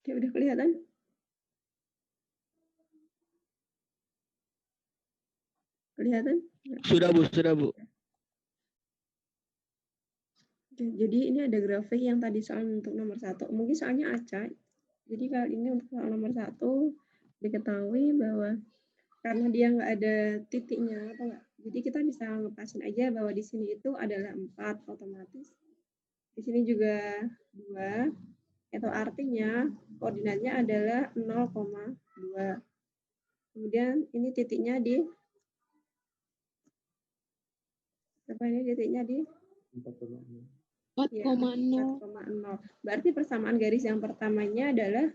Oke, udah kelihatan? Kelihatan? Sudah Bu, sudah Bu. Oke, jadi ini ada grafik yang tadi soal untuk nomor 1. Mungkin soalnya acak. Jadi kali ini untuk soal nomor 1 diketahui bahwa karena dia nggak ada titiknya atau enggak, jadi kita bisa ngepasin aja bahwa di sini itu adalah 4 otomatis. Di sini juga 2, itu artinya koordinatnya adalah 0,2. Kemudian ini titiknya di apa ini titiknya di 4,0. Berarti persamaan garis yang pertamanya adalah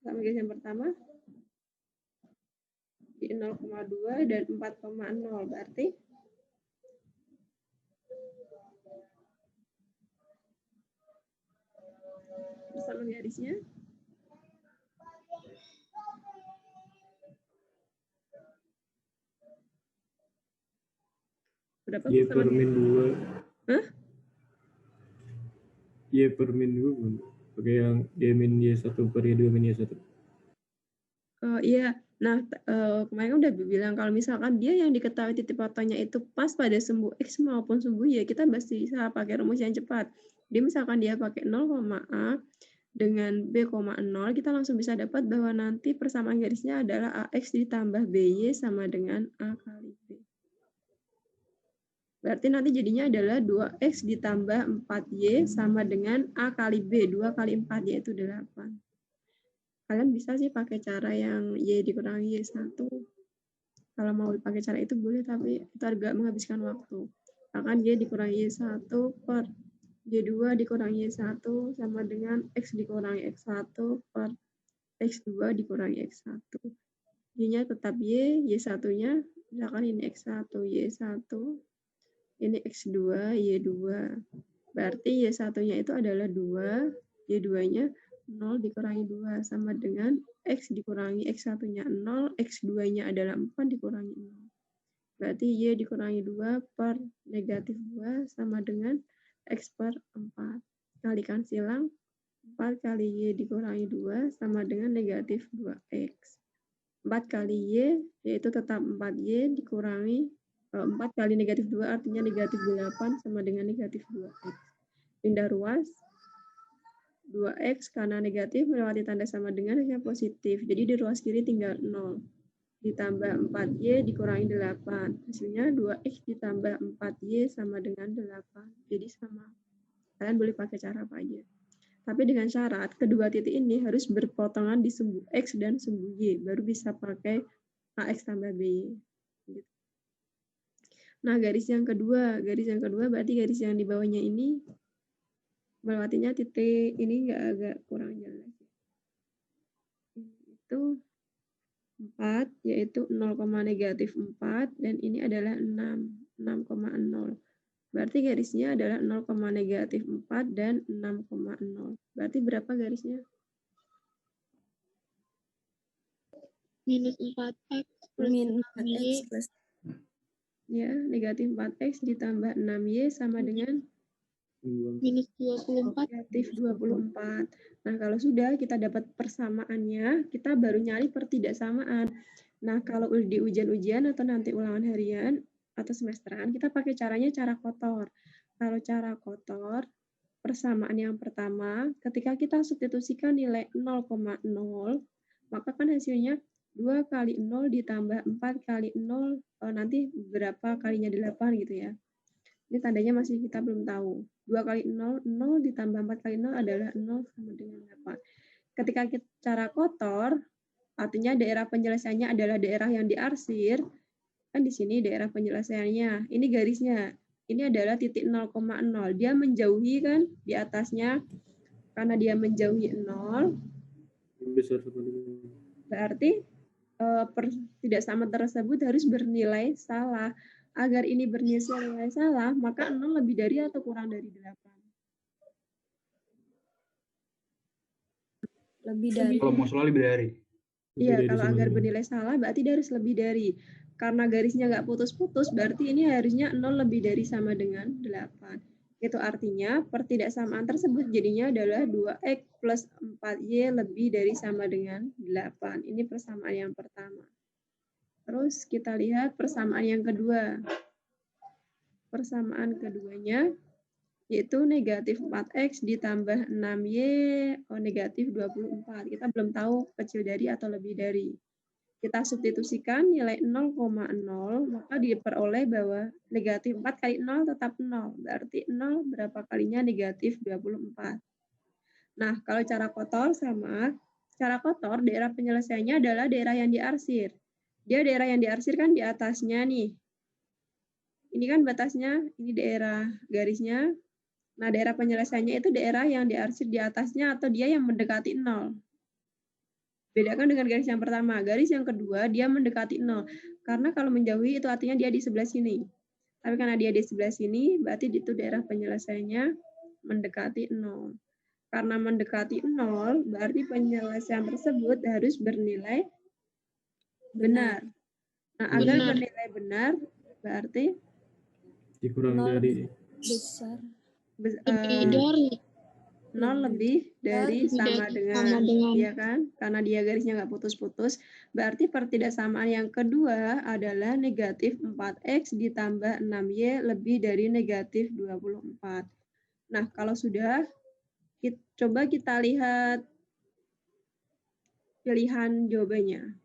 persamaan garis yang pertama di 0,2 dan 4,0. Berarti persamaan garisnya berapa? Y per min 2. Hah? Y per min 2. Pakai yang Y min Y1 per Y2 min Y1. Oh iya. Nah, kemarin udah bilang kalau misalkan dia yang diketahui titik fotonya itu pas pada sumbu X maupun sumbu Y, kita pasti bisa pakai rumus yang cepat. Dia misalkan dia pakai 0,A dengan B,0, kita langsung bisa dapat bahwa nanti persamaan garisnya adalah AX ditambah BY sama dengan A kali B. Berarti nanti jadinya adalah 2X ditambah 4Y sama dengan A kali B. 2 kali 4Y itu 8. Kalian bisa sih pakai cara yang Y dikurangi Y1. Kalau mau pakai cara itu boleh, tapi itu agak menghabiskan waktu. Akan Y dikurangi Y1 per Y2 dikurangi Y1 sama dengan X dikurangi X1 per X2 dikurangi X1. Y-nya tetap Y, Y1-nya misalkan ini X1, Y1, ini X2, Y2. Berarti Y1-nya itu adalah 2, Y2-nya 0 dikurangi 2 sama dengan X dikurangi X1-nya 0, X2-nya adalah 4 dikurangi 0. Berarti Y dikurangi 2 per negatif 2 sama dengan X per 4. Kalikan silang, 4 kali Y dikurangi 2 sama dengan negatif 2X. 4 kali Y, yaitu tetap 4Y dikurangi 4 kali negatif 2 artinya negatif 8 sama dengan negatif 2X. Pindah ruas, 2X karena negatif melewati tanda sama dengan yang positif. Jadi di ruas kiri tinggal 0. Ditambah 4Y dikurangi 8. Hasilnya 2X ditambah 4Y sama dengan 8. Jadi sama. Kalian boleh pakai cara apa aja. Tapi dengan syarat, kedua titik ini harus berpotongan di sumbu X dan sumbu Y. Baru bisa pakai AX tambah BY. Nah, garis yang kedua berarti garis yang di bawahnya ini melewatinya titik ini agak kurang jelas. Itu 4, yaitu 0,-4, dan ini adalah 6,0. Berarti garisnya adalah 0,-4 dan 6,0. Berarti berapa garisnya? Minus 4X plus Minus 6Y. 4X plus Ya, negatif 4X ditambah 6Y sama dengan minus 24. negatif 24. Nah, kalau sudah kita dapat persamaannya, kita baru nyari pertidaksamaan. Nah, kalau di ujian-ujian atau nanti ulangan harian atau semesteran, kita pakai caranya cara kotor. Kalau cara kotor, persamaan yang pertama, ketika kita substitusikan nilai 0,0, maka kan hasilnya 2 kali 0 ditambah 4 kali 0, nanti berapa kalinya 8 gitu ya. Ini tandanya masih kita belum tahu. 2 kali 0, 0 ditambah 4 kali 0 adalah 0 sama dengan 8. Ketika kita cara kotor, artinya daerah penyelesaiannya adalah daerah yang diarsir, kan di sini daerah penyelesaiannya. Ini garisnya. Ini adalah titik 0,0. Dia menjauhi kan di atasnya. Karena dia menjauhi 0, berarti pertidaksamaan tersebut harus bernilai salah. Agar ini bernilai salah, maka 0 lebih dari atau kurang dari 8? lebih dari. Kalau mau salah lebih dari. Iya, kalau agar bernilai salah, berarti dia harus lebih dari. Karena garisnya nggak putus-putus, berarti ini harusnya 0 lebih dari sama dengan 8. Itu artinya pertidaksamaan tersebut jadinya adalah 2x plus 4y lebih dari sama dengan 8. Ini persamaan yang pertama. Terus kita lihat persamaan yang kedua. Persamaan keduanya yaitu negatif 4x ditambah 6y negatif 24. Kita belum tahu kecil dari atau lebih dari. Kita substitusikan nilai 0,0, maka diperoleh bahwa negatif 4 kali 0 tetap 0. Berarti 0 berapa kalinya negatif 24. Nah, kalau cara kotor sama. Cara kotor, daerah penyelesaiannya adalah daerah yang diarsir. Dia daerah yang diarsir kan di atasnya nih. Ini kan batasnya, ini daerah garisnya. Nah, daerah penyelesaiannya itu daerah yang diarsir di atasnya atau dia yang mendekati 0. Bedakan dengan garis yang pertama. Garis yang kedua, dia mendekati 0. Karena kalau menjauhi itu artinya dia di sebelah sini. Tapi karena dia di sebelah sini, berarti itu daerah penyelesaiannya mendekati 0. Karena mendekati 0, berarti penyelesaian tersebut harus bernilai benar. Nah, agar bernilai benar, berarti dikurang dari besar. Lebih dari 0 lebih dari sama dengan, ya kan? Karena dia garisnya nggak putus-putus, berarti pertidaksamaan yang kedua adalah negatif 4x ditambah 6y lebih dari negatif 24. Nah, kalau sudah, coba kita lihat pilihan jawabannya.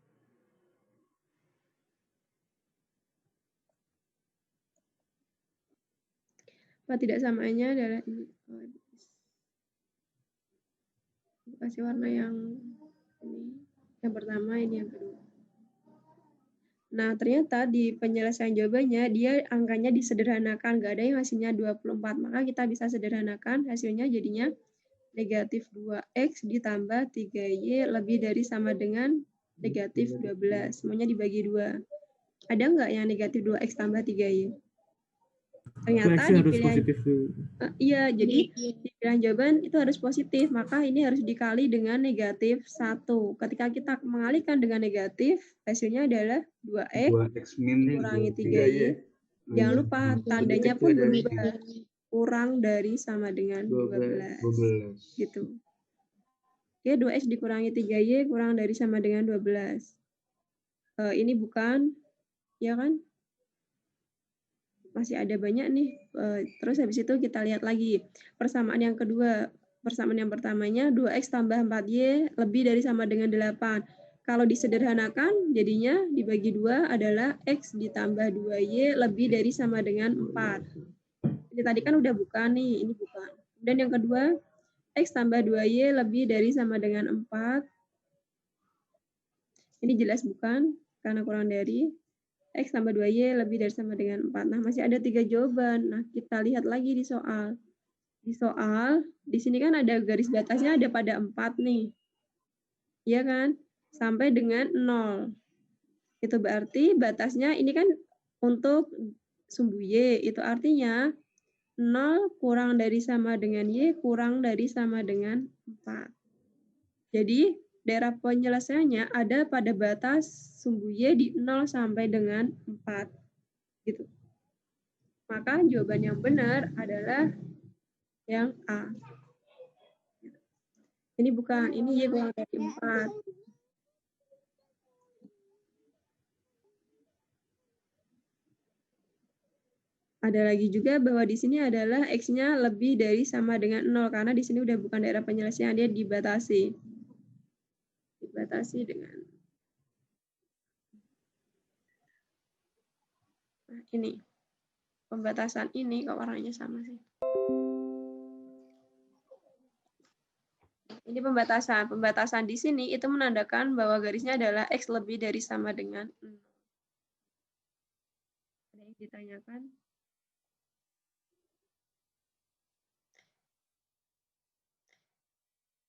Pertidaksamaannya adalah ini. Kasih warna yang ini. Yang pertama, ini yang kedua. Nah, ternyata di penyelesaian jawabannya, dia angkanya disederhanakan. Nggak ada yang hasilnya 24. Maka kita bisa sederhanakan, hasilnya jadinya negatif 2x ditambah 3y lebih dari sama dengan negatif 12. Semuanya dibagi 2. Ada nggak yang negatif 2x tambah 3y? Ternyata di pilihan iya, jadi di pilihan jawaban itu harus positif, maka ini harus dikali dengan negatif 1. Ketika kita mengalihkan dengan negatif, hasilnya adalah 2x kurangi 3y. Jangan lupa tandanya pun berubah, kurang dari sama dengan 12. Gitu. Oke, 2x dikurangi 3y kurang dari sama dengan 12. Ini bukan, ya kan? Masih ada banyak nih. Terus habis itu kita lihat lagi. Persamaan yang kedua. Persamaan yang pertamanya 2x tambah 4y lebih dari sama dengan 8. Kalau disederhanakan, jadinya dibagi 2 adalah x ditambah 2y lebih dari sama dengan 4. Ini tadi kan udah bukan nih, ini bukan. Dan yang kedua, x tambah 2y lebih dari sama dengan 4. Ini jelas bukan, karena kurang dari. X tambah 2y lebih dari sama dengan 4. Nah, masih ada 3 jawaban. Nah, kita lihat lagi di soal. Di soal, di sini kan ada garis batasnya ada pada 4 nih. Iya kan? Sampai dengan 0. Itu berarti batasnya ini kan untuk sumbu y. Itu artinya 0 kurang dari sama dengan y kurang dari sama dengan 4. Jadi, daerah penyelesaiannya ada pada batas sumbu y di 0 sampai dengan 4. Gitu. Maka jawaban yang benar adalah yang A. Ini bukan, ini y kurang dari 4. Ada lagi juga bahwa di sini adalah X-nya lebih dari sama dengan 0, karena di sini udah bukan daerah penyelesaian, dia dibatasi. Dibatasi dengan nah, ini. Pembatasan ini kok warnanya sama sih. Ini pembatasan. Pembatasan di sini itu menandakan bahwa garisnya adalah X lebih dari sama dengan 0. Ada yang ditanyakan?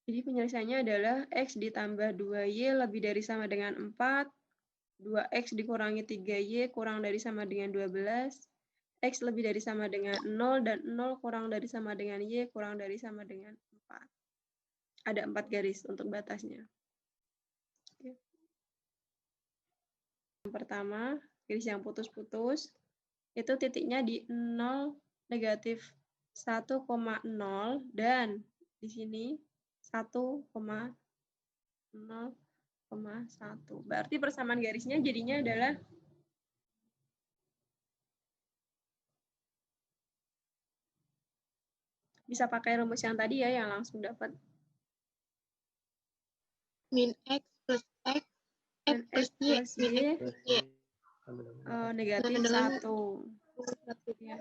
Jadi penyelesaiannya adalah X ditambah 2Y lebih dari sama dengan 4. 2X dikurangi 3Y kurang dari sama dengan 12. X lebih dari sama dengan 0 dan 0 kurang dari sama dengan Y kurang dari sama dengan 4. Ada 4 garis untuk batasnya. Oke. Yang pertama, garis yang putus-putus, itu titiknya di 0, negatif 1,0 dan di sini 1,0,1. Berarti persamaan garisnya jadinya adalah bisa pakai rumus yang tadi ya, yang langsung dapat. Min X plus X, X Dan X plus Min Y X plus Y. negatif Dengan 1. Ya.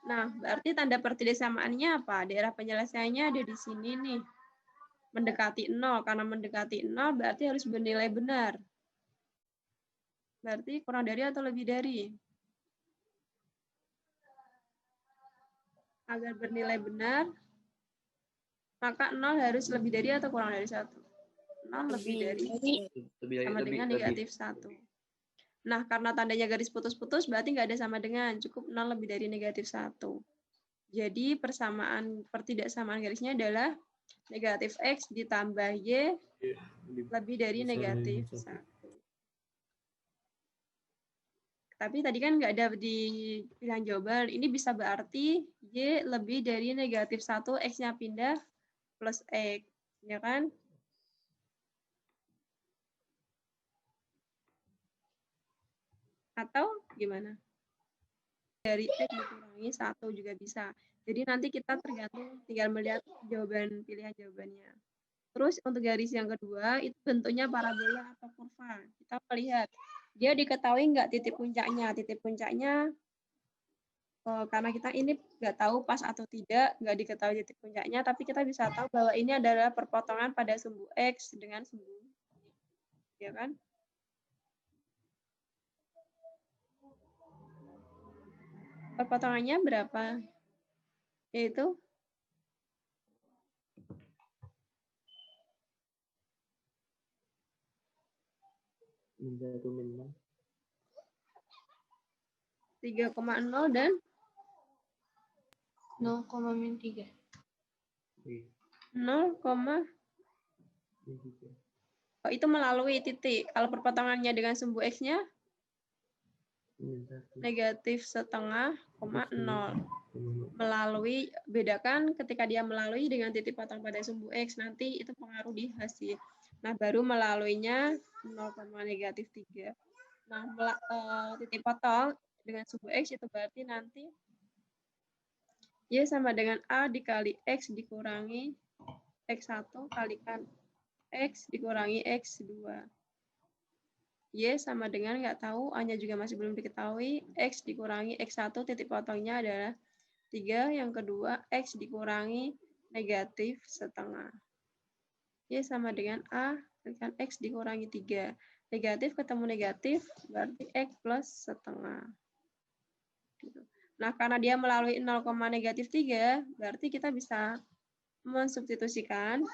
Nah, berarti tanda pertidaksamannya apa? Daerah penyelesaiannya ada di sini nih. Mendekati 0. Karena mendekati 0 berarti harus bernilai benar. Berarti kurang dari atau lebih dari? Agar bernilai benar, maka 0 harus lebih dari atau kurang dari 1? 0 lebih dari sama dengan negatif 1. Nah, karena tandanya garis putus-putus, berarti nggak ada sama dengan. Cukup 0 lebih dari negatif 1. Jadi, pertidaksamaan garisnya adalah negatif X ditambah Y lebih dari negatif 1. Tapi tadi kan nggak ada di pilihan jawaban. Ini bisa berarti Y lebih dari negatif 1, X-nya pindah plus X. Ya kan? Atau gimana? Dari X dikurangi 1 juga bisa. Jadi nanti kita tergantung tinggal melihat jawaban pilihan jawabannya. Terus untuk garis yang kedua, itu bentuknya parabola atau kurva. Kita melihat, dia diketahui nggak titik puncaknya. Titik puncaknya, karena kita ini nggak tahu pas atau tidak, nggak diketahui titik puncaknya, tapi kita bisa tahu bahwa ini adalah perpotongan pada sumbu X dengan sumbu Y. Ya kan? Perpotongannya berapa? Yaitu min 1 min 6. 3,0 dan 0,-3. 0, oh, itu melalui titik. Kalau perpotongannya dengan sumbu X-nya negatif setengah, 0. Melalui, bedakan ketika dia melalui dengan titik potong pada sumbu X, nanti itu pengaruh di hasil. Nah, baru melaluinya 0,-3. Nah, titik potong dengan sumbu X itu berarti nanti Y sama dengan A dikali X dikurangi X1 kalikan X dikurangi X2. Y sama dengan nggak tahu, A-nya juga masih belum diketahui, X dikurangi X1, titik potongnya adalah 3, yang kedua X dikurangi negatif setengah. Y sama dengan A, kalikan X dikurangi 3. Negatif ketemu negatif, berarti X plus setengah. Nah, karena dia melalui 0,-3, berarti kita bisa mensubstitusikan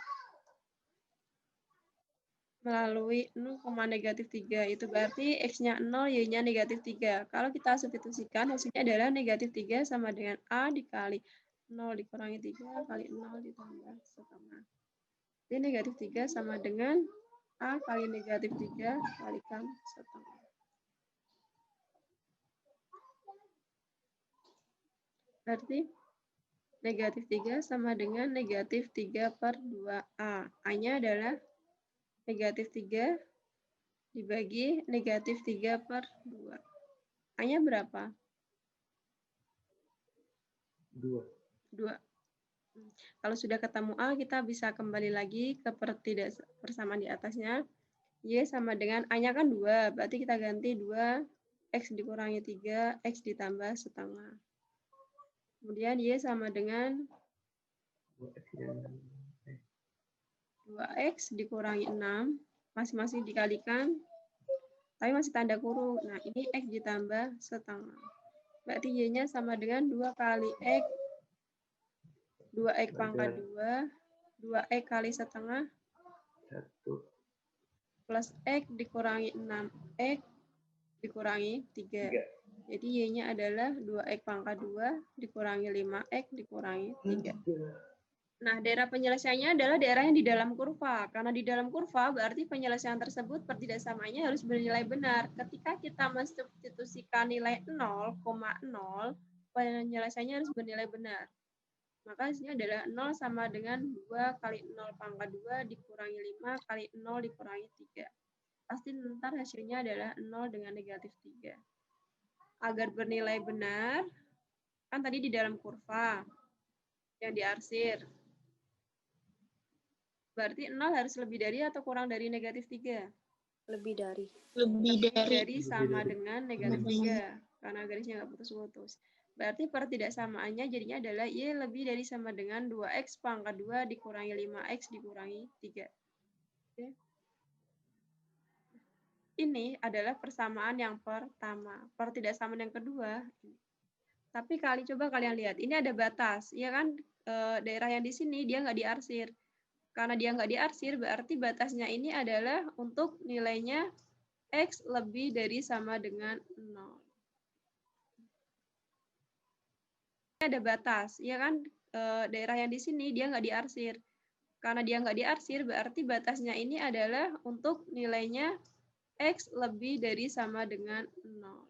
melalui 0,-3. Itu berarti X-nya 0, Y-nya negatif 3. Kalau kita substitusikan, hasilnya adalah negatif 3 sama dengan A dikali 0 dikurangi 3 kali 0 ditambah setengah. Jadi negatif 3 sama dengan A kali negatif 3 kalikan setengah. Berarti negatif 3 sama dengan negatif 3/2A. A-nya adalah negatif 3 dibagi negatif 3/2. A-nya berapa? 2. Kalau sudah ketemu A, kita bisa kembali lagi ke persamaan di atasnya. Y sama dengan A-nya kan 2, berarti kita ganti 2, X dikurangi 3, X ditambah setengah. Kemudian Y sama dengan 2X dikurangi 6, masing-masing dikalikan, tapi masih tanda kurung. Nah, ini X ditambah setengah. Berarti Y-nya sama dengan 2 kali X, 2X pangkat 2, 2X kali setengah, 1. plus X dikurangi 6X dikurangi 3. Jadi Y-nya adalah 2X pangkat 2 dikurangi 5X dikurangi 3. Nah, daerah penyelesaiannya adalah daerah yang di dalam kurva. Karena di dalam kurva berarti penyelesaian tersebut pertidaksamaannya harus bernilai benar. Ketika kita mensubstitusikan nilai 0,0, penyelesaiannya harus bernilai benar. Maka hasilnya adalah 0 sama dengan 2 kali 0 pangkat 2 dikurangi 5 kali 0 dikurangi 3. Pasti ntar hasilnya adalah 0 dengan negatif 3. Agar bernilai benar, kan tadi di dalam kurva yang diarsir. Berarti 0 harus lebih dari atau kurang dari negatif 3? Lebih dari. Lebih dari. Sama dengan negatif 3. Karena garisnya nggak putus-putus. Berarti pertidaksamaannya jadinya adalah Y lebih dari sama dengan 2X pangkat 2 dikurangi 5X dikurangi 3. Oke. Ini adalah persamaan yang pertama. Pertidaksamaan yang kedua. Tapi coba kalian lihat. Ini ada batas. Ya kan, daerah yang di sini dia nggak diarsir. Karena dia nggak diarsir, berarti batasnya ini adalah untuk nilainya X lebih dari sama dengan 0. Ini ada batas, ya kan, daerah yang di sini dia nggak diarsir. Karena dia nggak diarsir, berarti batasnya ini adalah untuk nilainya X lebih dari sama dengan 0.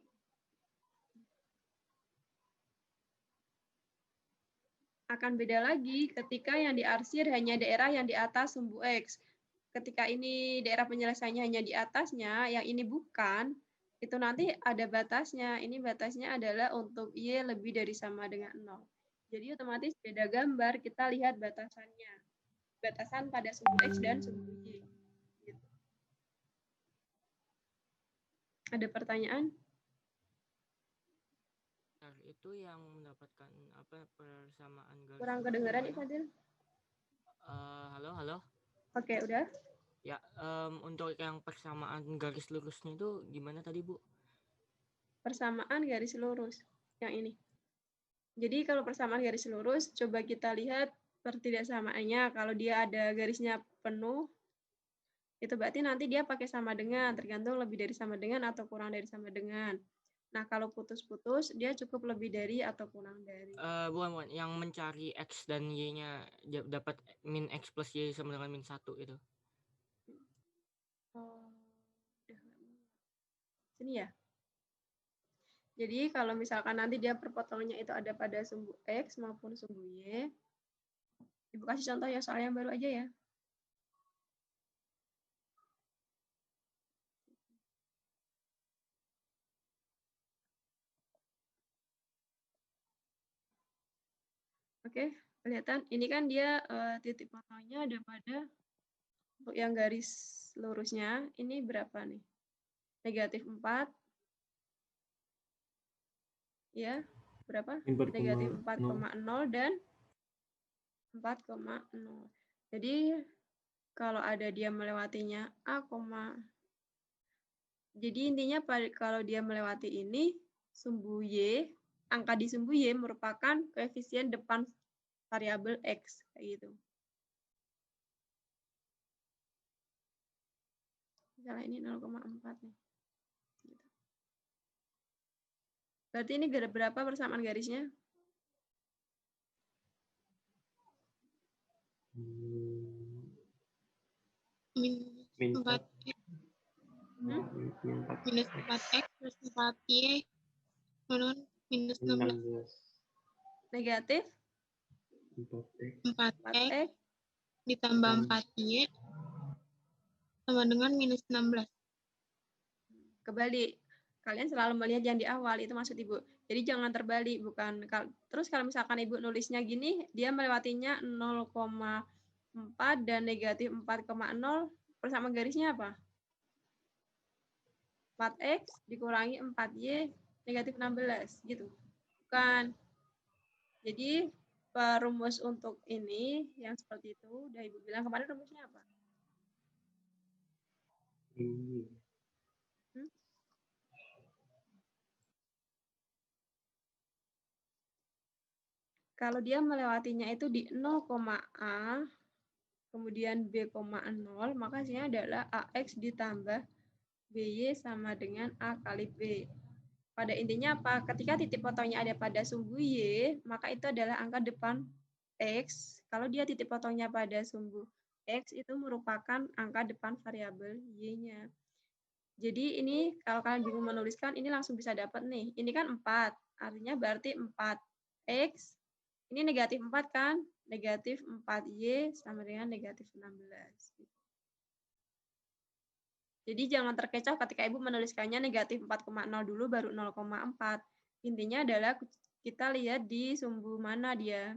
Akan beda lagi ketika yang diarsir hanya daerah yang di atas sumbu X. Ketika ini daerah penyelesaiannya hanya di atasnya, yang ini bukan, itu nanti ada batasnya. Ini batasnya adalah untuk Y lebih dari sama dengan 0. Jadi otomatis beda gambar, kita lihat batasannya. Batasan pada sumbu X dan sumbu Y. Gitu. Ada pertanyaan? Itu yang mendapatkan apa persamaan garis. Kurang kedengaran nih Fadil? Halo. Oke, udah. Ya, untuk yang persamaan garis lurusnya itu gimana tadi, Bu? Persamaan garis lurus yang ini. Jadi kalau persamaan garis lurus, coba kita lihat pertidaksamaannya. Kalau dia ada garisnya penuh, itu berarti nanti dia pakai sama dengan, tergantung lebih dari sama dengan atau kurang dari sama dengan. Nah, kalau putus-putus, dia cukup lebih dari atau kurang dari. Bukan. Yang mencari X dan Y-nya dapat min X plus Y sama dengan min 1 itu. Sini ya. Jadi kalau misalkan nanti dia perpotongnya itu ada pada sumbu X maupun sumbu Y. Ibu kasih contoh ya, soal yang baru aja ya. Oke, kelihatan. Ini kan dia titik potongnya ada pada, untuk yang garis lurusnya, ini berapa nih? Negatif 4. Ya, berapa? Negatif 4,0 dan 4,0. Jadi, kalau ada dia melewatinya A, jadi intinya kalau dia melewati ini, sumbu Y, angka di sumbu Y merupakan koefisien depan variabel X, kayak gitu. Misalnya ini 0,4 nih. Gitu. Berarti ini berapa persamaan garisnya? Minus 4X. Minus 4X plus 4Y. Minus 16. Negatif 4X ditambah 4Y sama dengan minus 16. Kebalik. Kalian selalu melihat yang di awal, itu maksud Ibu. Jadi jangan terbalik, bukan. Terus kalau misalkan Ibu nulisnya gini, dia melewatinya 0,4 dan negatif 4,0, persamaan garisnya apa? 4X dikurangi 4Y negatif 16, gitu. Bukan. Jadi perumus untuk ini yang seperti itu, udah Ibu bilang kemarin rumusnya apa? Kalau dia melewatinya itu di 0,A, kemudian B,0, maka hasilnya adalah AX ditambah BY sama dengan A kali B. Pada intinya apa? Ketika titik potongnya ada pada sumbu Y, maka itu adalah angka depan X. Kalau dia titik potongnya pada sumbu X, itu merupakan angka depan variabel Y-nya. Jadi ini kalau kalian bingung menuliskan, ini langsung bisa dapat nih. Ini kan 4, artinya berarti 4X, Ini negatif 4 kan? Negatif 4Y sama dengan negatif 16. Jadi jangan terkecoh ketika Ibu menuliskannya negatif 4,0 dulu baru 0,4. Intinya adalah kita lihat di sumbu mana dia.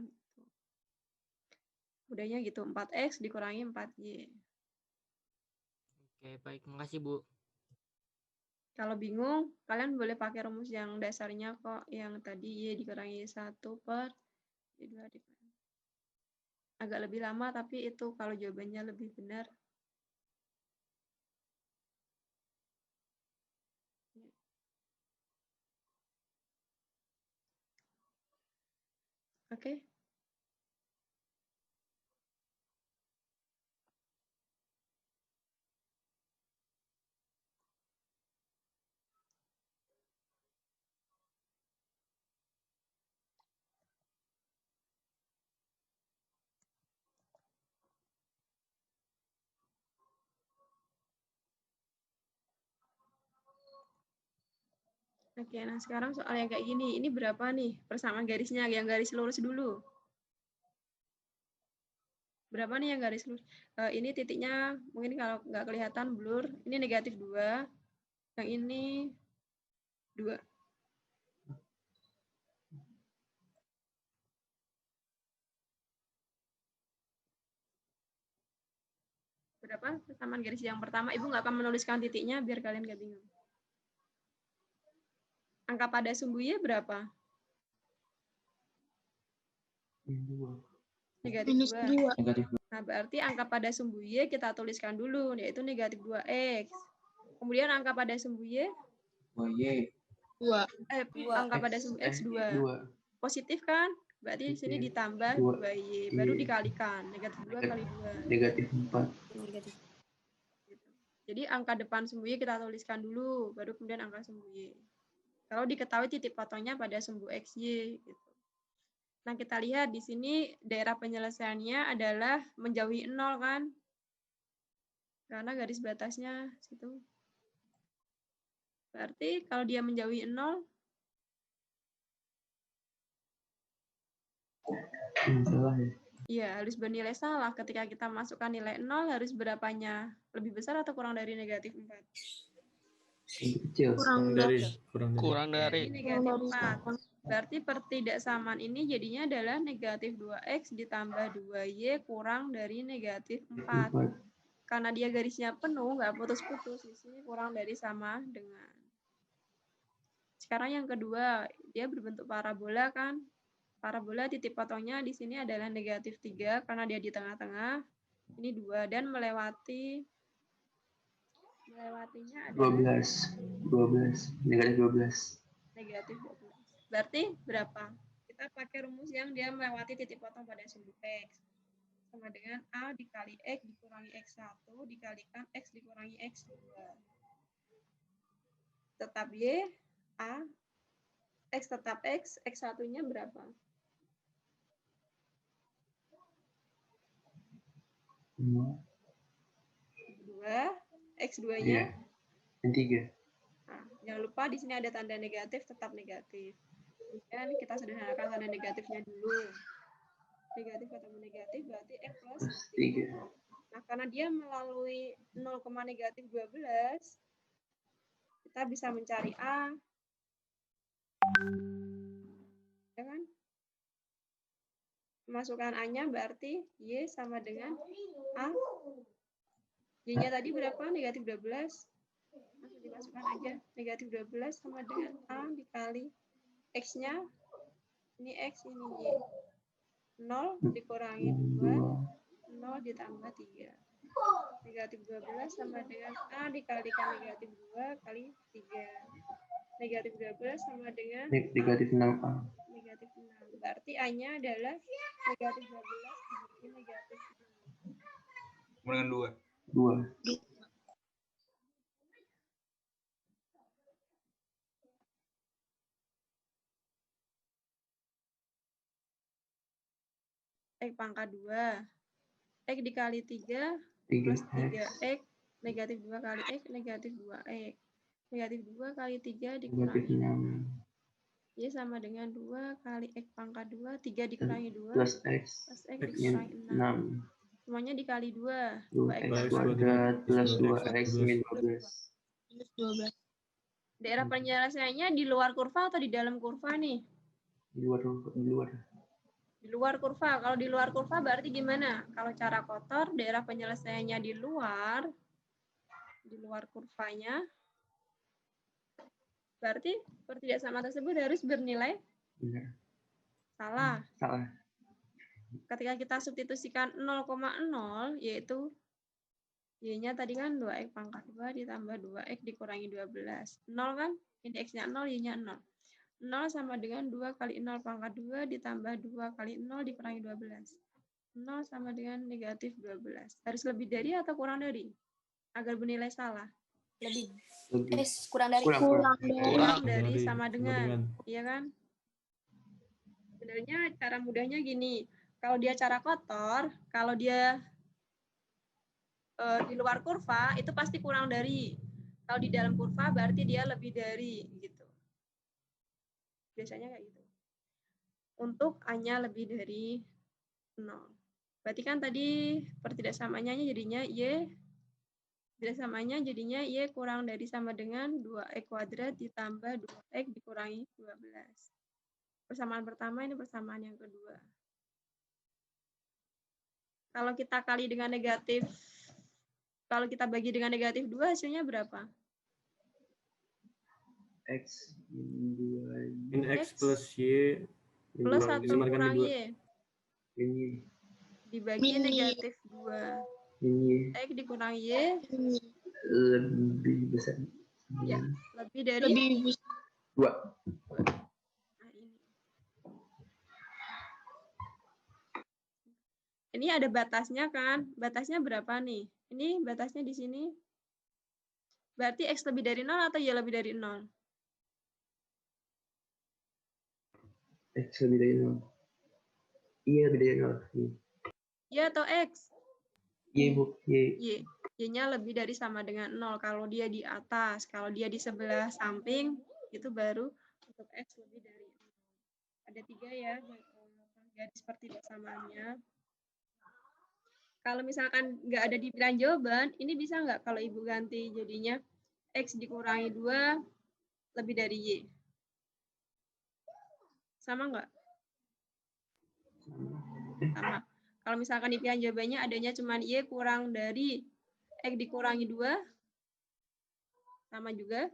Udahnya gitu, 4X dikurangi 4Y. Oke, baik. Makasih, Bu. Kalau bingung, kalian boleh pakai rumus yang dasarnya kok. Yang tadi Y dikurangi 1 per Y2 dikurangi. Agak lebih lama, tapi itu kalau jawabannya lebih benar. Oke. Oke, nah sekarang soal yang kayak gini. Ini berapa nih persamaan garisnya? Yang garis lurus dulu. Berapa nih yang garis lurus? Ini titiknya mungkin kalau nggak kelihatan blur. Ini negatif 2. Yang ini 2. Berapa persamaan garis yang pertama? Ibu nggak akan menuliskan titiknya biar kalian nggak bingung. Angka pada sumbu Y berapa? Negatif Minus 2. 2. Nah, berarti angka pada sumbu Y kita tuliskan dulu, yaitu negatif 2X. Kemudian angka pada sumbu Y? 2Y. 2. Angka pada sumbu X 2. Positif kan? Berarti di sini ditambah 2Y. Baru dikalikan. Negatif 2 kali 2. Negatif 4. Negatif. Gitu. Jadi angka depan sumbu Y kita tuliskan dulu, baru kemudian angka sumbu Y. Kalau diketahui titik potongnya pada sumbu XY. Gitu. Nah, kita lihat di sini daerah penyelesaiannya adalah menjauhi 0 kan? Karena garis batasnya situ. Berarti kalau dia menjauhi 0, Salah ya. iya harus bernilai salah. Ketika kita masukkan nilai 0 harus berapanya? Lebih besar atau kurang dari negatif 4? Kecil. Kurang dari. Ini negatif 4. Berarti pertidaksamaan ini jadinya adalah negatif 2X ditambah 2Y kurang dari negatif 4. Karena dia garisnya penuh, nggak putus-putus, di sini kurang dari sama dengan. Sekarang yang kedua, dia berbentuk parabola kan? Parabola titik potongnya di sini adalah negatif 3 karena dia di tengah-tengah. Ini 2 dan melewatinya adalah 12. Negatif 12. negatif 12. Berarti berapa? Kita pakai rumus yang dia melewati titik potong pada sumbu X. Sama dengan A dikali X dikurangi X1 dikalikan X dikurangi X2. Tetap Y, A, X tetap X, X1-nya berapa? 2, X2-nya? 3. Nah, jangan lupa di sini ada tanda negatif, tetap negatif. Kemudian kita sederhanakan tanda negatifnya dulu. Negatif ketemu negatif berarti X plus 3. Nah, karena dia melalui 0, negatif 12, kita bisa mencari A. Ya kan? Masukkan A-nya berarti Y sama dengan A. Y-nya tadi berapa? Negatif 12. Langsung dimasukkan aja. Negatif 12 sama dengan A dikali X-nya. Ini X, ini Y. 0 dikurangi 2. 0 ditambah 3. Negatif 12 sama dengan A dikalikan negatif 2 kali 3. Negatif 12 sama dengan negatif 6A. Negatif 6. Berarti A-nya adalah negatif 12 dibagi negatif 6. Dengan 2. X pangkat 2. X dikali 3 plus 3X. Negatif 2 kali X negatif 2X. Negatif 2 kali 3 dikurangi 6. Y sama dengan 2 kali X pangkat 2, 3 dikurangi 2, plus X plus X min dikurangi 6. 6. Semuanya dikali 2. 2X 2X kuadrat plus 2x 2X min 12. Minus 12. Daerah penyelesaiannya di luar kurva atau di dalam kurva nih? Di luar. Di luar kurva. Kalau di luar kurva berarti gimana? Kalau cara kotor, daerah penyelesaiannya di luar kurvanya, berarti pertidaksamaan tersebut harus bernilai Benar. salah. Salah. Ketika kita substitusikan 0,0, yaitu Y-nya tadi kan 2X pangkat 2 ditambah 2X dikurangi 12. 0 kan? Ini X-nya 0, Y-nya 0. 0 sama dengan 2 kali 0 pangkat 2 ditambah 2 kali 0 dikurangi 12. 0 sama dengan negatif 12. Harus lebih dari atau kurang dari? Agar bernilai salah. Lebih. Lebih. Kurang dari. Kurang dari Dari, sama dengan. Iya kan? Sebenarnya cara mudahnya gini. Kalau dia cara kotor, kalau dia di luar kurva itu pasti kurang dari. Kalau di dalam kurva berarti dia lebih dari gitu. Biasanya kayak gitu. Untuk A-nya lebih dari 0. Berarti kan tadi pertidaksamaannya jadinya Y, pertidaksamaannya jadinya Y kurang dari sama dengan 2X kuadrat ditambah 2X dikurangi 12. Persamaan pertama, ini persamaan yang kedua. Kalau kita kali dengan negatif, kalau kita bagi dengan negatif 2, hasilnya berapa? X min 2. Min X plus Y Plus 1 kurang dua. Y. Ini. Dibagi Min Y. negatif 2. Ini X dikurangi Y. lebih besar. Ya, lebih dari Lebih besar. 2. Nah, ini ada batasnya kan? Batasnya berapa nih? Ini batasnya di sini. Berarti X lebih dari 0 atau Y lebih dari 0? X lebih dari 0. Iya lebih dari 0. Y atau X? Y, Bu. Y. Y. Y-nya lebih dari sama dengan 0. Kalau dia di atas, kalau dia di sebelah samping, itu baru untuk X lebih dari 0. Ada 3 ya, garis pertidaksamaannya. Kalau misalkan nggak ada di pilihan jawaban, ini bisa nggak kalau Ibu ganti jadinya X dikurangi 2 lebih dari Y? Sama nggak? Sama. Kalau misalkan di pilihan jawabannya adanya cuma Y kurang dari X dikurangi 2, sama juga.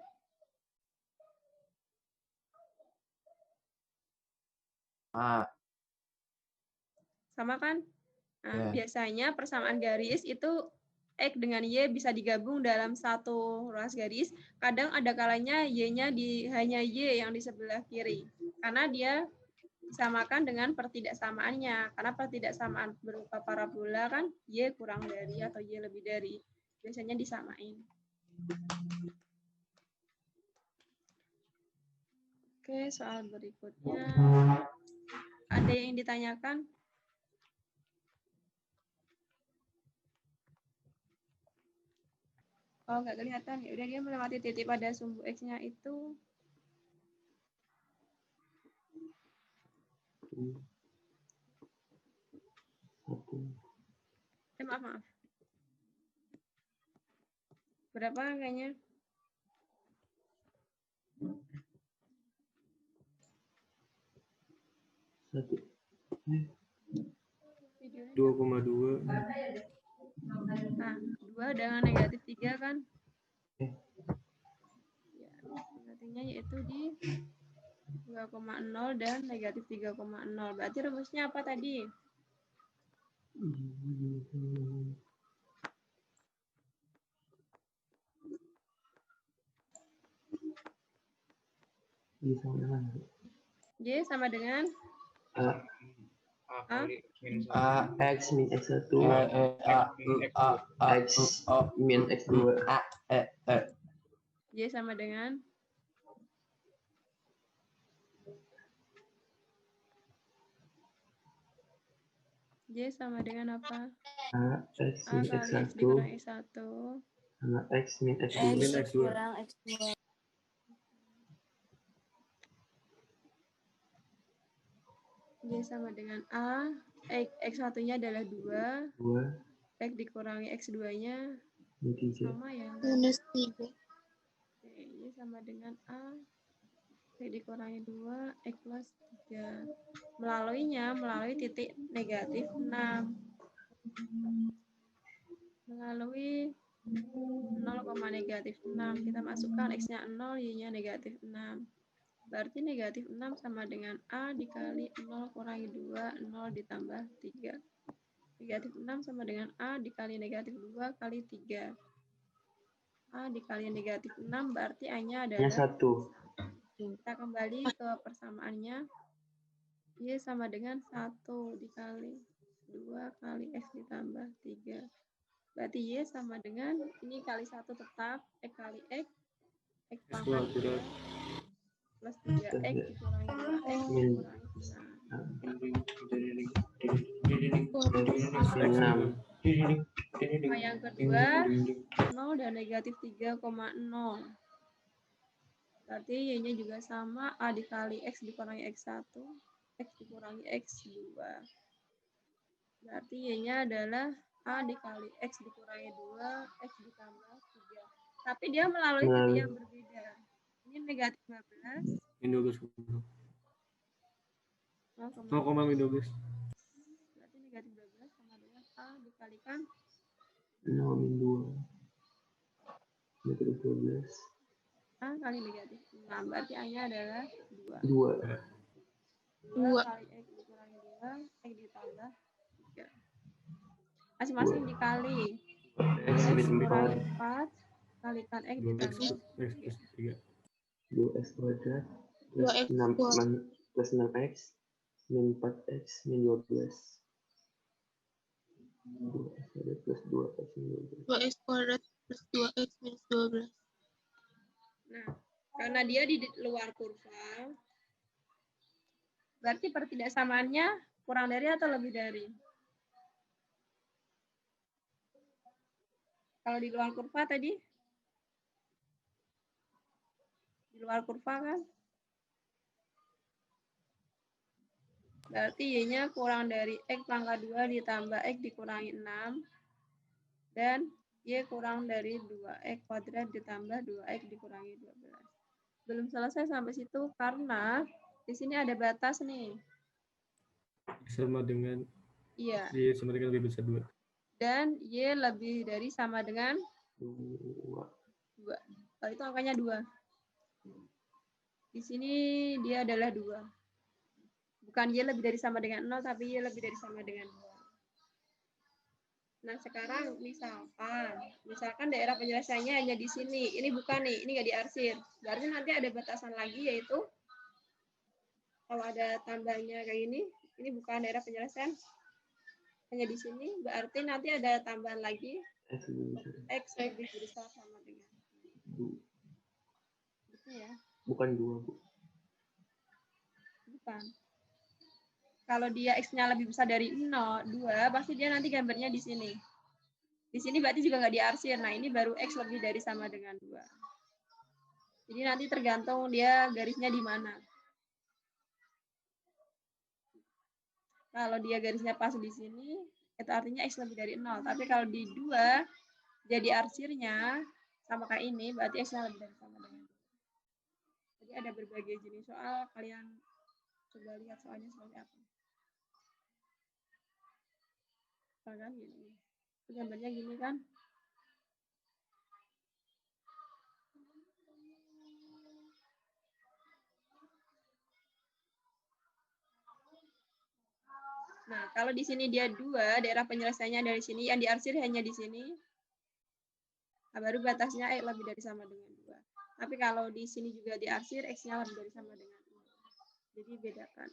Sama kan? Nah, biasanya persamaan garis itu X dengan Y bisa digabung dalam satu ruas garis. Kadang ada kalanya Y-nya hanya Y yang di sebelah kiri. Karena dia disamakan dengan pertidaksamaannya. Karena pertidaksamaan berupa parabola kan Y kurang dari atau Y lebih dari. Biasanya disamain. Oke, soal berikutnya. Ada yang ditanyakan? Oh, nggak kelihatan. Ya udah, dia melewati titik pada sumbu X-nya itu. Maaf. Berapa angkanya? Satu. 2,2. Nah, 2 dengan negatif 3 kan? Ya, negatifnya yaitu di 2,0 dan negatif 3,0. Berarti rumusnya apa tadi? Y sama dengan X min X1 X min X2 Y sama dengan Y sama dengan apa? X A min kali X X1 dikurangi X1 sama X min X2 X kurang X2. Y sama dengan A, X1-nya adalah 2, 2, X dikurangi X2-nya ini 3. sama ya. minus 3. Oke, Y sama dengan A, X dikurangi 2, X plus 3. Melalui titik negatif 6. Melalui 0, negatif 6. Kita masukkan X-nya 0, Y-nya negatif 6. Berarti negatif 6 sama dengan A dikali 0 kurangi 2, 0 ditambah 3. Negatif 6 sama dengan A dikali negatif 2 kali 3. A dikali negatif 6 berarti A-nya adalah 1. Kita kembali ke persamaannya. Y sama dengan 1 dikali 2 kali X ditambah 3. Berarti Y sama dengan, ini kali 1 tetap, X kali X pangkat 3 plus 3X dikurangi 2X dikurangi 6. Nah, yang kedua, 0 dan negatif 3,0. Berarti Y-nya juga sama, A dikali X dikurangi X1, X dikurangi X2. Berarti Y-nya adalah A dikali X dikurangi 2, X ditambah 3. Tapi dia melalui titik yang berbeda. Ini negatif 15. Min 12. 0, min 12. Berarti negatif 12 sama dengan A dikalikan 0 min 2. Negatif 12. A kali negatif 6. Berarti A-nya adalah 2. 2 kali X dikurangi 2, X ditambah 3. Masing-masing dikali. X min kurangi 4. 4 kalikan X 2X ditambah plus 3. 2x kuadrat plus 2x 6 plus 6x min 4x min 12. 2x kuadrat plus 2x min 12. 2x kuadrat plus 2x minus 12. Nah, karena dia di luar kurva, berarti pertidaksamaannya kurang dari atau lebih dari? Kalau di luar kurva tadi? Di luar kurva kan? Berarti Y-nya kurang dari X pangkat 2 ditambah X dikurangi 6. Dan Y kurang dari 2X kuadrat ditambah 2X dikurangi 12. Belum selesai sampai situ karena di sini ada batas nih. Sama dengan Iya. Y sama dengan lebih besar 2. Dan Y lebih dari sama dengan 2. Kalau itu angkanya 2. Di sini dia adalah 2. Bukan Y lebih dari sama dengan 0, tapi Y lebih dari sama dengan 2. Nah, sekarang misalkan daerah penyelesaiannya hanya di sini. Ini bukan nih, ini nggak diarsir. Berarti nanti ada batasan lagi, yaitu kalau ada tambahnya kayak ini bukan daerah penyelesaian, hanya di sini. Berarti nanti ada tambahan lagi, X lebih besar sama dengan 2. Gitu ya. Bukan 2, Bu. Bukan. Kalau dia X-nya lebih besar dari 2, pasti dia nanti gambarnya di sini. Di sini berarti juga nggak diarsir. Nah, ini baru X lebih dari sama dengan 2. Jadi nanti tergantung dia garisnya di mana. Kalau dia garisnya pas di sini, itu artinya X lebih dari 0. Tapi kalau di 2, jadi arsirnya sama kayak ini, berarti X-nya lebih dari sama dengan 2. Jadi ada berbagai jenis soal, kalian coba lihat soalnya seperti apa. Kan gini. Gambarnya gini kan. Nah, kalau di sini dia 2, daerah penyelesaiannya dari sini, yang diarsir hanya di sini. Nah, baru batasnya X lebih dari sama dengan 2. Tapi kalau di sini juga diarsir, X-nya lebih dari sama dengan 2. Jadi bedakan.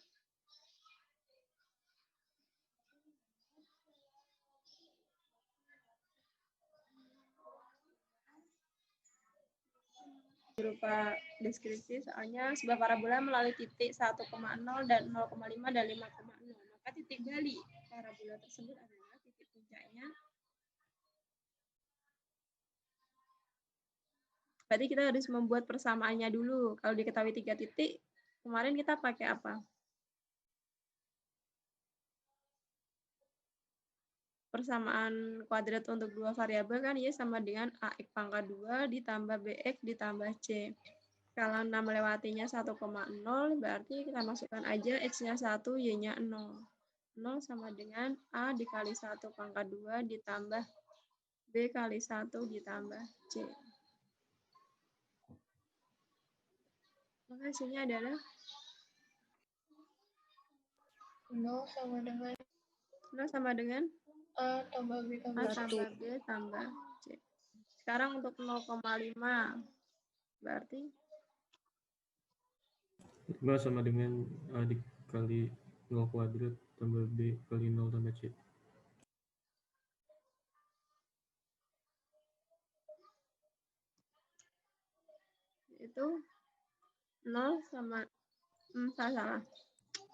Berupa deskripsi, soalnya sebuah parabola melalui titik 1,0 dan 0,5 dan 5,0. Maka titik gali parabola tersebut adalah titik puncaknya. Berarti kita harus membuat persamaannya dulu. Kalau diketahui 3 titik, kemarin kita pakai apa? persamaan kuadrat untuk dua variabel kan Y sama dengan AX pangkat 2 ditambah BX ditambah C. Kalau 6 melewatinya 1,0 berarti kita masukkan aja X-nya 1, Y-nya 0. 0 sama dengan A dikali 1 pangkat 2 ditambah B kali 1 ditambah C. Maka hasilnya adalah 0 sama dengan 0 sama dengan A tambah B A tambah 1. tambah B tambah C. Sekarang untuk 0,5 berarti 5 sama dengan A dikali 0 kuadrat tambah B kali 0 tambah C. itu 0 sama salah.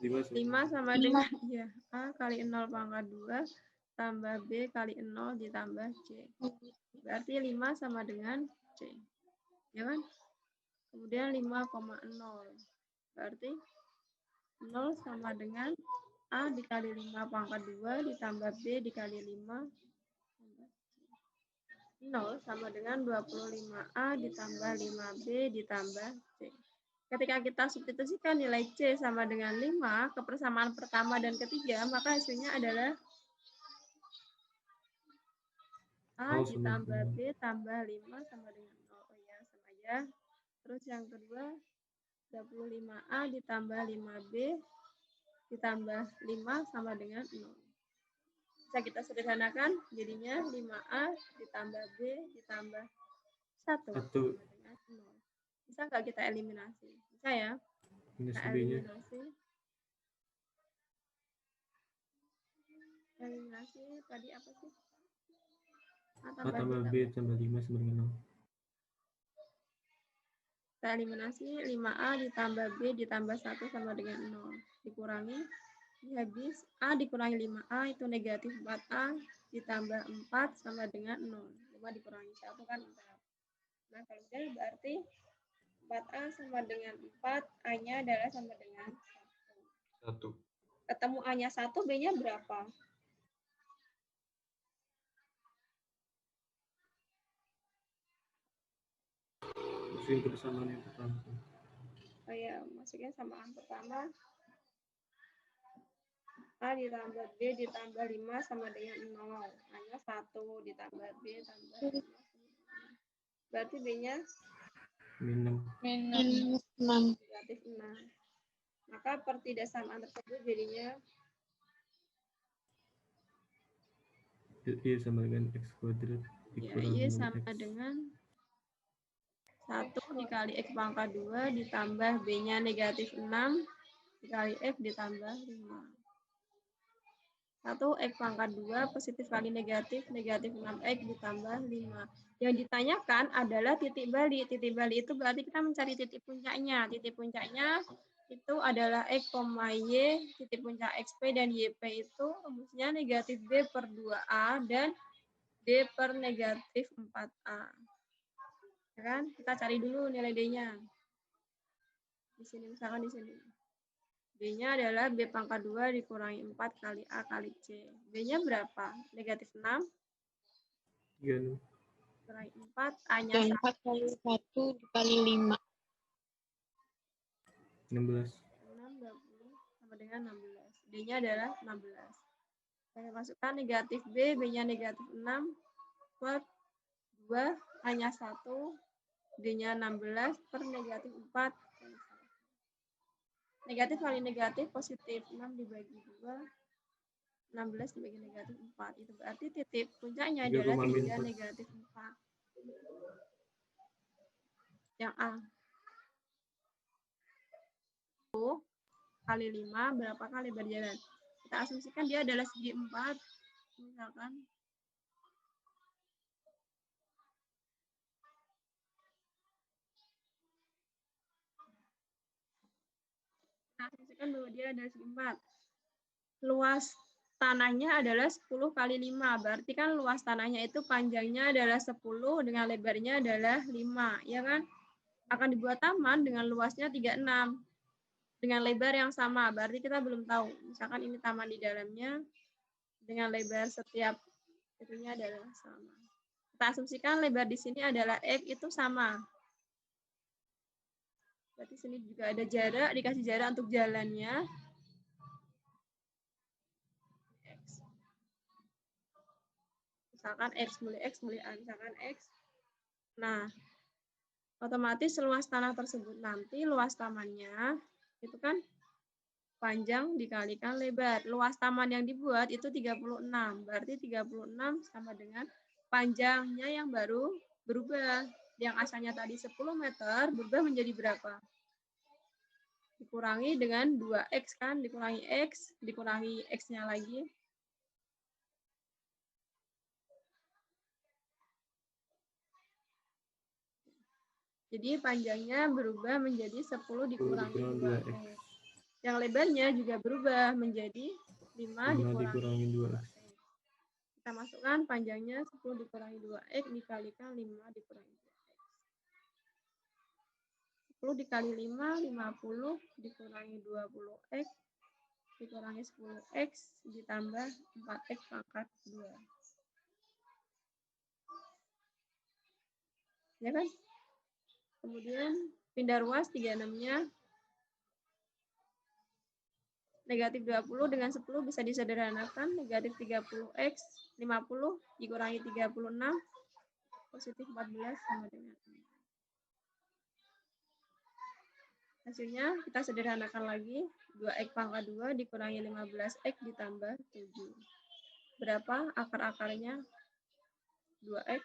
5 sama dengan ya A kali 0 pangkat 2 tambah B kali 0 ditambah C. Berarti 5 sama dengan C. Ya kan? Kemudian 5,0. Berarti 0 sama dengan A dikali 5 pangkat 2 ditambah B dikali 5. 0 sama dengan 25A ditambah 5B ditambah C. Ketika kita substitusikan nilai C sama dengan 5 ke persamaan pertama dan ketiga, maka hasilnya adalah A ditambah B tambah 5 sama dengan 0. Oh ya, sama aja. Terus yang kedua, 25A ditambah 5B ditambah 5 sama dengan 0. Bisa kita sederhanakan, jadinya 5A ditambah B ditambah 1 sama dengan 0. Bisa nggak kita eliminasi? Bisa ya? Minus Kita B-nya. Eliminasi tadi apa sih? A A tambah B tambah 5 sama dengan 0. Kita eliminasi 5A ditambah B ditambah 1 sama dengan 0. Dikurangi, ini habis A dikurangi 5A itu negatif 4A ditambah 4 sama dengan 0. 5 dikurangi 1 kan 4. Nah, kalau udah berarti 4A sama dengan 4, A-nya adalah sama dengan 1. Ketemu A-nya 1, B-nya berapa? Masukin ke persamaan yang pertama. Oh ya, masuknya samaan pertama. A ditambah B ditambah 5 sama dengan 0. A-nya 1 ditambah B tambah 5. Berarti B-nya Minus 6. negatif 6. Maka pertidaksamaan tersebut jadinya Y sama dengan X kuadrat dikurangi Y sama X. dengan 1 dikali X pangkat 2 ditambah B-nya negatif 6 dikali X ditambah 5. 1 X pangkat 2 positif kali negatif 6X ditambah 5. Yang ditanyakan adalah titik balik. Titik balik itu berarti kita mencari titik puncaknya. Titik puncaknya itu adalah X, Y, titik puncak XP dan YP itu rumusnya negatif B per 2A dan D per negatif 4A. Ya kan? Kita cari dulu nilai D-nya. Di sini, misalkan di sini. B-nya adalah B pangkat 2 dikurangi 4 kali A kali C. B-nya berapa? Negatif 6. 3. Kurangi 4. A-nya 4 kali 1 dikali 5. 16. 6, 20. Sama dengan 16. D-nya adalah 16. Saya masukkan negatif B. B-nya negatif 6. Per 2. A-nya 1. D-nya 16. Per negatif 4. Negatif kali negatif positif 6 dibagi 2. 16 dibagi negatif 4. Itu berarti titik puncaknya adalah 3 negatif 4. Yang A. 1 kali 5 berapa kali berjalan? Kita asumsikan dia adalah segi 4. Misalkan. Kita asumsikan bahwa dia adalah segi 4. Luas tanahnya adalah 10 kali 5. Berarti kan luas tanahnya itu panjangnya adalah 10 dengan lebarnya adalah 5. Ya kan? Akan dibuat taman dengan luasnya 36. Dengan lebar yang sama. Berarti kita belum tahu. Misalkan ini taman di dalamnya. dengan lebar setiap itunya adalah sama. Kita asumsikan lebar di sini adalah X itu sama. Berarti sini juga ada jarak, dikasih jarak untuk jalannya. X. Misalkan X mulai A, misalkan X. Nah, otomatis luas tanah tersebut nanti, luas tamannya, itu kan panjang dikalikan lebar. Luas taman yang dibuat itu 36. Berarti 36 sama dengan panjangnya yang baru berubah. Yang asalnya tadi 10 meter, berubah menjadi berapa? Dikurangi dengan 2X kan, dikurangi X, dikurangi X-nya lagi. Jadi panjangnya berubah menjadi 10 dikurangi 2X. Yang lebarnya juga berubah menjadi 5 dikurangi 2X. Kita masukkan panjangnya 10 dikurangi 2X dikalikan 5 dikurangi 2X. 10 dikali 5, 50 dikurangi 20X dikurangi 10X ditambah 4X pangkat 2. Ya kan? Kemudian pindah ruas 36-nya negatif 20 dengan 10 bisa disederhanakan. Negatif 30X 50 dikurangi 36 positif 14 sama dengan 6. Hasilnya kita sederhanakan lagi. 2X pangkat 2 dikurangi 15X ditambah 7. Berapa akar-akarnya? 2X.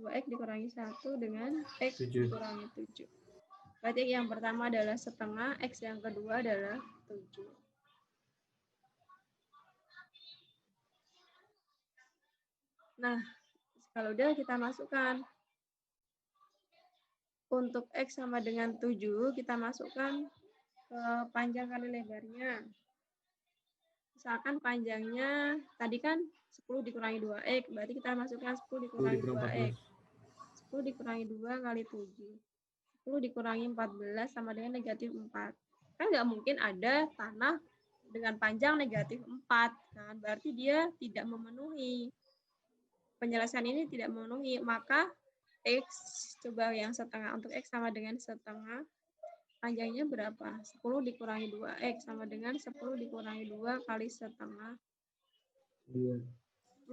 2X dikurangi 1 dengan X dikurangi 7. Berarti yang pertama adalah setengah, X yang kedua adalah 7. Nah, kalau udah kita masukkan. Untuk X sama dengan 7, kita masukkan ke panjang kali lebarnya. Misalkan panjangnya, tadi kan 10 dikurangi 2X, berarti kita masukkan 10 dikurangi 2X. 10 dikurangi 2 kali 7. 10 dikurangi 14 sama dengan negatif 4. Kan nggak mungkin ada tanah dengan panjang negatif 4. Kan? Berarti dia tidak memenuhi. Penjelasan ini tidak memenuhi. Maka X, coba yang setengah. Untuk X sama dengan setengah. Panjangnya berapa? 10 dikurangi 2X sama dengan 10 dikurangi 2 kali setengah. 10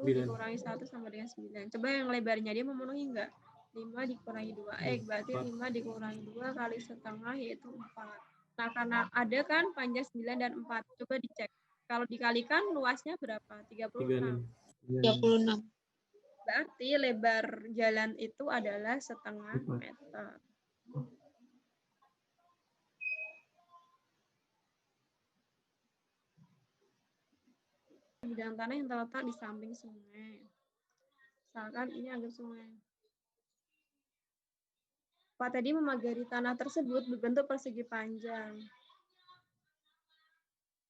dikurangi 1 sama dengan 9. Coba yang lebarnya dia memenuhi enggak? 5 dikurangi 2X, berarti 5 dikurangi 2 kali setengah yaitu 4. Nah, karena ada kan panjang 9 dan 4. Coba dicek. Kalau dikalikan luasnya berapa? 36. 36. Berarti lebar jalan itu adalah setengah meter. Bidang tanah yang terletak di samping sungai. Misalkan ini anggap sungai. Pak tadi memagari tanah tersebut berbentuk persegi panjang.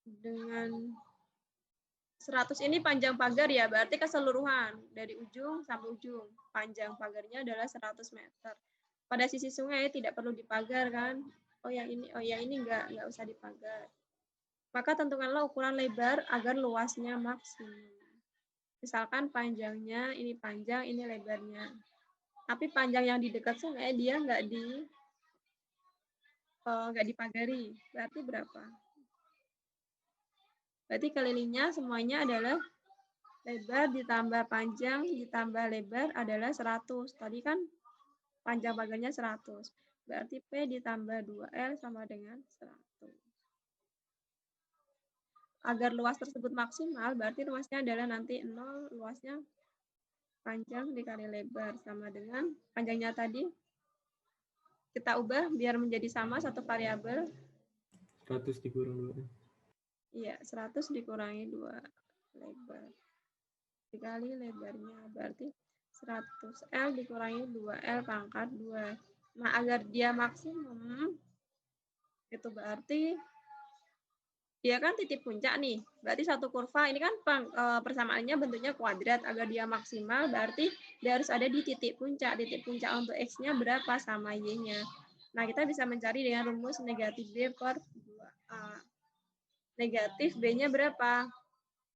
Dengan 100 ini panjang pagar ya, berarti keseluruhan dari ujung sampai ujung. Panjang pagarnya adalah 100 meter. Pada sisi sungai tidak perlu dipagar kan? Oh yang ini enggak usah dipagar. Maka tentukanlah ukuran lebar agar luasnya maksimum. Misalkan panjangnya ini panjang, ini lebarnya. Tapi panjang yang di dekat sungai dia nggak dipagari. Berarti berapa? Berarti kelilingnya semuanya adalah lebar ditambah panjang ditambah lebar adalah 100. Tadi kan panjang pagarnya 100. Berarti P ditambah 2L sama dengan 100. Agar luas tersebut maksimal, berarti luasnya adalah nanti 0, luasnya panjang dikali lebar sama dengan panjangnya tadi kita ubah biar menjadi sama satu variabel. 100 dikurangi 2. Iya, 100 dikurangi 2 lebar. Dikali lebarnya berarti 100L dikurangi 2L pangkat 2. Nah, agar dia maksimum itu berarti dia kan titik puncak nih. Berarti satu kurva ini kan persamaannya bentuknya kuadrat. Agar dia maksimal berarti dia harus ada di titik puncak. Titik puncak untuk X-nya berapa sama Y-nya. Nah, kita bisa mencari dengan rumus negatif B per 2A. negatif B-nya berapa?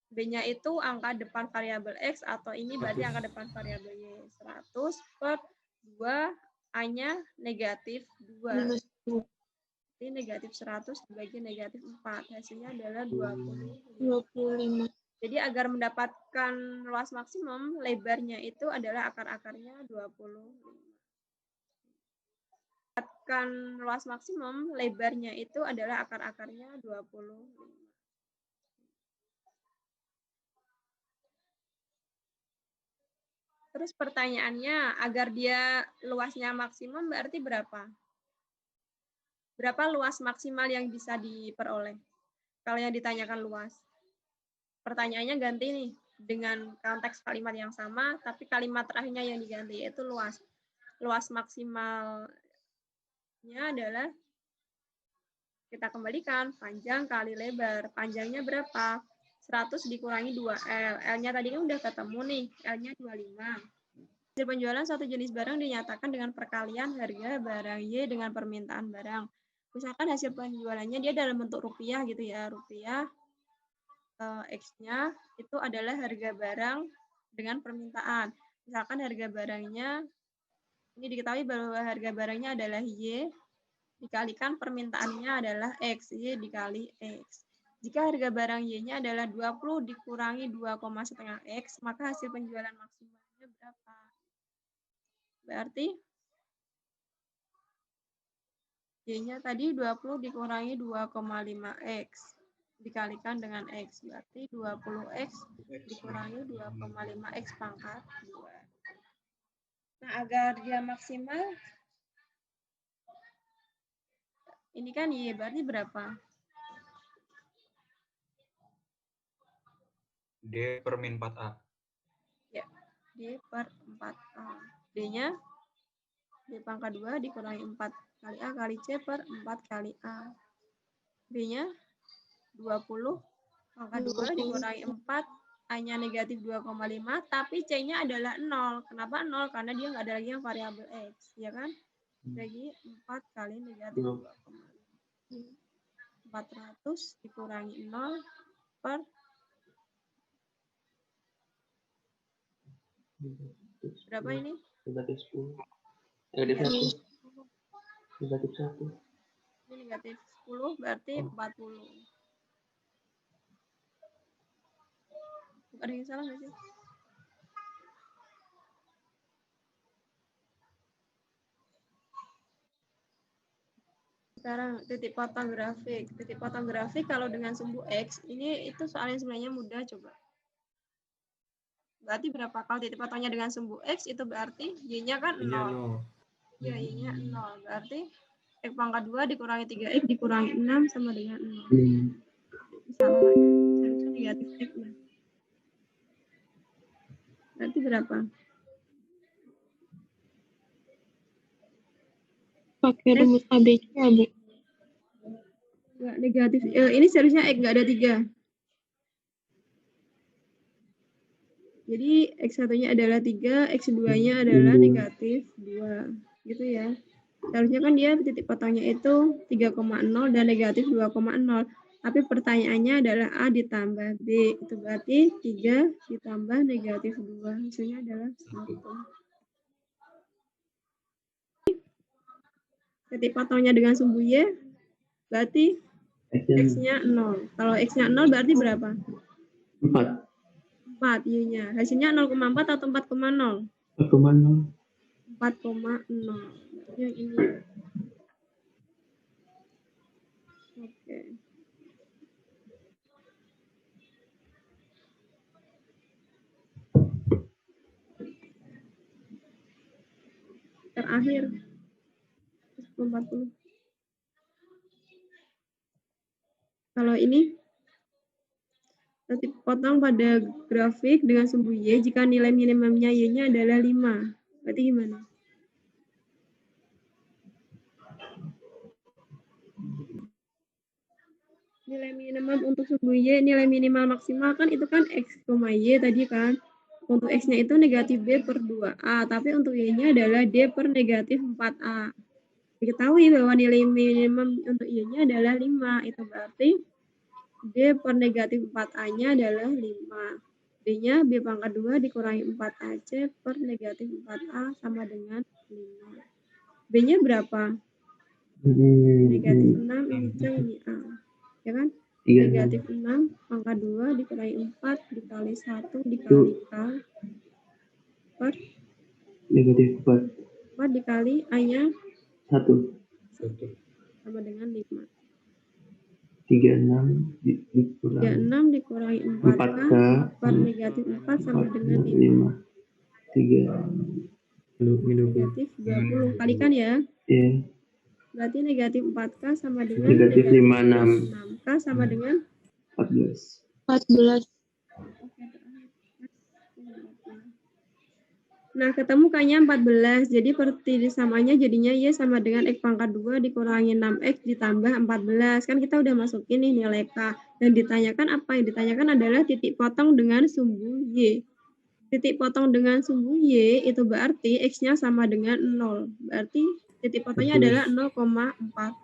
B-nya itu angka depan variabel X atau ini berarti 100. angka depan variabel Y. 100 per 2, A-nya negatif 2. Minus 2. Jadi negatif 100 dibagi negatif 4. Hasilnya adalah 25. 25. Jadi agar mendapatkan luas maksimum, lebarnya itu adalah akar-akarnya 25. Mendapatkan luas maksimum, lebarnya itu adalah akar-akarnya 25. Terus pertanyaannya, agar dia luasnya maksimum berarti berapa? Berapa luas maksimal yang bisa diperoleh? Kalau yang ditanyakan luas. Pertanyaannya ganti nih, dengan konteks kalimat yang sama, tapi kalimat terakhirnya yang diganti, yaitu luas. Luas maksimalnya adalah, kita kembalikan, panjang kali lebar. Panjangnya berapa? 100 dikurangi 2L. L-nya tadi kan udah ketemu nih, L-nya 25. Hasil penjualan suatu jenis barang dinyatakan dengan perkalian harga barang Y dengan permintaan barang. Misalkan hasil penjualannya dia dalam bentuk rupiah gitu ya, rupiah X-nya itu adalah harga barang dengan permintaan. Misalkan harga barangnya, ini diketahui bahwa harga barangnya adalah Y, dikalikan permintaannya adalah X, Y dikali X. Jika harga barang Y-nya adalah 20 dikurangi 2,5 X, maka hasil penjualan maksimalnya berapa? Berarti Y-nya tadi 20 dikurangi 2,5X dikalikan dengan X. Berarti 20X dikurangi 2,5X pangkat 2. Nah, agar dia maksimal, ini kan Y, berarti berapa? D per min 4A. Ya, D per 4A. D-nya D pangkat 2 dikurangi 4 kali A kali C per 4 kali A. B-nya 20 pangkat 2 dikurangi 4, A-nya negatif 2,5, tapi C-nya adalah 0. Kenapa 0? Karena dia nggak ada lagi yang variabel X, ya kan? Jadi 4 kali negatif 2,5. 400 dikurangi 0 per berapa ini? Negatif 10. Negatif 1. Negatif 1. Ini negatif 10 berarti 40. Ada yang salah nggak sih? Sekarang titik potong grafik. Titik potong grafik kalau dengan sumbu X, ini itu soalnya sebenarnya mudah coba. Berarti berapa? Kalau titik potongnya dengan sumbu X itu berarti Y-nya kan 0. Ya, Y-nya 0. Berarti X pangkat 2 dikurangi 3X dikurangi 6 sama dengan 0. Salah lagi. Seharusnya negatif X. Ya. Berarti berapa? Pakai rumus ABC ya, Bu? Enggak, negatif. Ini seharusnya X nggak ada 3. Jadi X1-nya adalah 3, X2-nya adalah negatif 2. Gitu ya. Seharusnya kan dia titik potongnya itu 3,0 dan negatif 2,0. Tapi pertanyaannya adalah A ditambah B. Itu berarti 3 ditambah negatif 2. Hasilnya adalah 1. Titik potongnya dengan sumbu Y, berarti X-nya 0. Kalau X-nya 0 berarti berapa? 4. 4 Y-nya. Hasilnya 0,4 atau 4,0? 4,0. 4,0. Yang ini. Oke. Terakhir. 40. Kalau ini titik potong pada grafik dengan sumbu Y jika nilai minimumnya Y-nya adalah 5. Berarti gimana? Nilai minimum untuk sumbu Y, nilai minimal maksimal kan itu kan X, Y tadi kan. Untuk X-nya itu negatif B per 2A, tapi untuk Y-nya adalah D per negatif 4A. Diketahui bahwa nilai minimum untuk Y-nya adalah 5. Itu berarti D per negatif 4A-nya adalah 5. B-nya B pangkat 2 dikurangi 4AC per negatif 4A sama dengan 5. B-nya berapa? Negatif 6, ini C, ini A. Ya kan? 36. Negatif 6 pangkat 2 dikurangi 4 dikali 1 dikali K per Negatif 4. 4 dikali A-nya 1. sama dengan 5. 36 dikurangi 36 dikurangi 4K 4K per negatif 4 sama dengan 5. 3. Negatif 20. Kalikan ya. Ya. Berarti negatif 4K sama dengan Negatif 56. 6K sama dengan 14. 14. Nah, ketemu K-nya 14. Jadi perti samanya jadinya Y sama dengan X pangkat 2 dikurangi 6X ditambah 14. Kan kita udah masukin nih nilai K. Dan ditanyakan apa? Yang ditanyakan adalah titik potong dengan sumbu Y. Titik potong dengan sumbu Y itu berarti X-nya sama dengan 0. Berarti titik potongnya adalah 0,4.